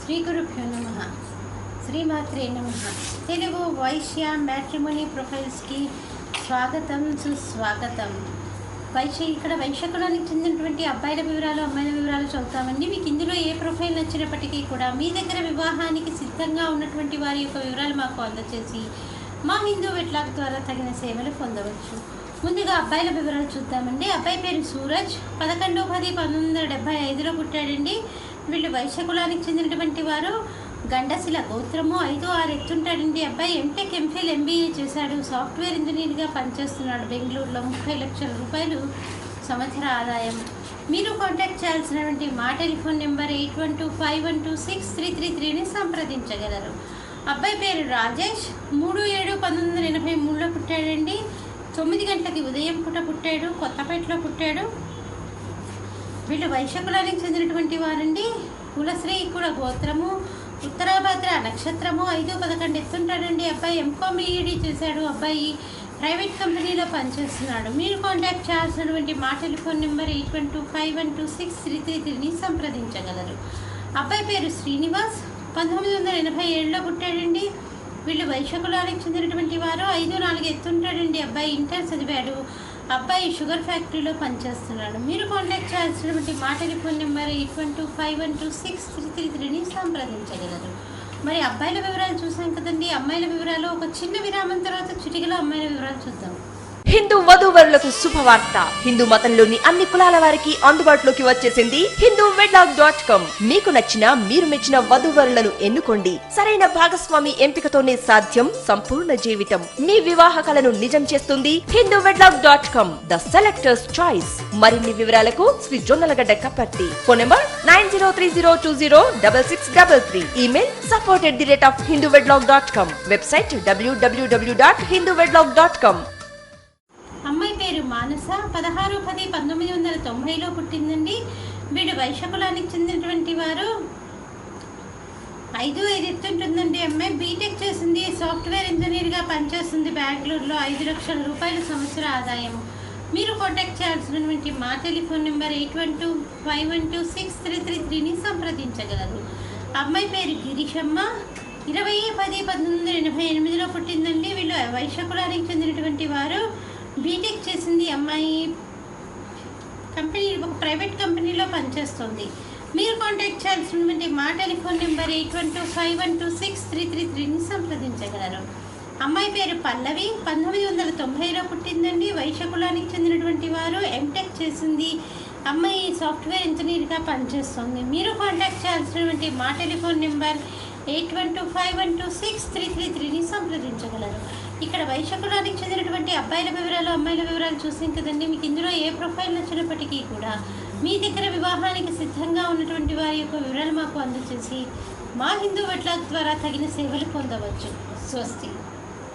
శ్రీ గురుభ్యో నమః. శ్రీమాత్రే నమః. తెలుగు వైశ్య మ్యాట్రిమోనీ ప్రొఫైల్స్కి స్వాగతం, సుస్వాగతం. ఇక్కడ వైశ్య కులానికి చెందినటువంటి అబ్బాయిల వివరాలు, అమ్మాయిల వివరాలు చదువుతామండి. మీకు ఇందులో ఏ ప్రొఫైల్ నచ్చినప్పటికీ కూడా మీ దగ్గర వివాహానికి సిద్ధంగా ఉన్నటువంటి వారి యొక్క వివరాలు మాకు అందజేసి మా హిందూ వెట్లాక్ ద్వారా తగిన సేవలు పొందవచ్చు. ముందుగా అబ్బాయిల వివరాలు చూద్దామండి. అబ్బాయి పేరు సూరజ్, 11/10/1975లో పుట్టాడండి. వీళ్ళు వైశ్య కులానికి చెందినటువంటి వారు. గండశిల గోత్రము, 5'6" ఎత్తుంటాడండి. అబ్బాయి ఎంటెక్, ఎంఫిల్, ఎంబీఏ చేశాడు. సాఫ్ట్వేర్ ఇంజనీర్గా పనిచేస్తున్నాడు బెంగళూరులో. 30 లక్షల రూపాయలు సంవత్సర ఆదాయం. మీరు కాంటాక్ట్ చేయాల్సినటువంటి మా టెలిఫోన్ నెంబర్ 8125126333ని సంప్రదించగలరు. అబ్బాయి పేరు రాజేష్, 3/7/1983లో పుట్టాడండి. 9 గంటలకి ఉదయం పూట పుట్టాడు. కొత్తపేటలో పుట్టాడు. వీళ్ళు వైశ్య కులానికి చెందినటువంటి వారండి. కులశ్రీ కూడా గోత్రము, ఉత్తరాభద్ర నక్షత్రము, 5'11" ఎత్తుంటాడండి. అబ్బాయి ఎంకామ్ ఈఈడి చేశాడు. అబ్బాయి ప్రైవేట్ కంపెనీలో పనిచేస్తున్నాడు. మీరు కాంటాక్ట్ చేయాల్సినటువంటి మా టెలిఫోన్ నెంబర్ 8125126333ని సంప్రదించగలరు. అబ్బాయి పేరు శ్రీనివాస్, 1987లో పుట్టాడండి. వీళ్ళు వైశ్య కులానికి చెందినటువంటి వారు. 5'4" ఎత్తుంటాడండి. అబ్బాయి ఇంటర్ చదివాడు. అబ్బాయి షుగర్ ఫ్యాక్టరీలో పనిచేస్తున్నాడు. మీరు కాంటాక్ట్ చేయాల్సినటువంటి మా టెలిఫోన్ నెంబర్ 8125126333ని సంప్రదించగలరు. మరి అబ్బాయిల వివరాలు చూసాం కదండి. అమ్మాయిల వివరాలు ఒక చిన్న విరామం తర్వాత చిటికలో అమ్మాయిల వివరాలు చూద్దాం. హిందూ వధూవరులకు శుభవార్త. హిందూ మతంలోని అన్ని కులాల వారికి అందుబాటులోకి వచ్చేసింది hinduwedlock.com. మీకు నచ్చిన, మీరు మెచ్చిన వధూవరులను ఎన్నుకోండి. సరైన భాగస్వామి ఎంపికతోనే సాధ్యం సంపూర్ణ జీవితం. మీ వివాహ కలను నిజం చేస్తుంది hinduwedlock.com, ద సెలెక్టర్స్ చాయిస్. మరిన్ని వివరాలకు Shri Jonnalagadda Kaparthi. Phone number 9030206633. Email support@hinduwedlock.com. Website www.hinduwedlock.com. అమ్మాయి పేరు మానస, 16/10/1990లో పుట్టిందండి. వీడు వైశ్య కులానికి చెందినటువంటి వారు. 5'5" ఎత్తుంటుందండి. అమ్మాయి బీటెక్ చేసింది. సాఫ్ట్వేర్ ఇంజనీర్గా పనిచేస్తుంది బెంగళూరులో. 5 లక్షల రూపాయల సంవత్సర ఆదాయం. మీరు కాంటాక్ట్ చేయాల్సినటువంటి మా టెలిఫోన్ నెంబర్ 8125126333ని సంప్రదించగలరు. అమ్మాయి పేరు గిరీషమ్మ, 20/10/1988లో పుట్టిందండి. వీళ్ళు వైశ్య కులానికి చెందినటువంటి వారు. బీటెక్ చేసింది. అమ్మాయి ఒక ప్రైవేట్ కంపెనీలో పనిచేస్తుంది. మీరు కాంటాక్ట్ చేయాల్సినటువంటి మా టెలిఫోన్ నెంబర్ 8125126333ని సంప్రదించగలరు. అమ్మాయి పేరు పల్లవి, 1990లో పుట్టిందండి. వైశ్య కులానికి చెందినటువంటి వారు. ఎంటెక్ చేసింది. అమ్మాయి సాఫ్ట్వేర్ ఇంజనీర్గా పనిచేస్తుంది. మీరు కాంటాక్ట్ చేయాల్సినటువంటి మా టెలిఫోన్ నెంబర్ 8125126333ని సంప్రదించగలరు. ఇక్కడ వైశ్య కులానికి చెందినటువంటి అబ్బాయిల వివరాలు, అమ్మాయిల వివరాలు చూసాం కదండి. మీకు ఇందులో ఏ ప్రొఫైల్ నచ్చినప్పటికీ కూడా మీ దగ్గర వివాహానికి సిద్ధంగా ఉన్నటువంటి వారి యొక్క వివరాలు మాకు అందజేసి మా హిందూ వెట్లాక్ ద్వారా తగిన సేవలు పొందవచ్చు. స్వస్తి.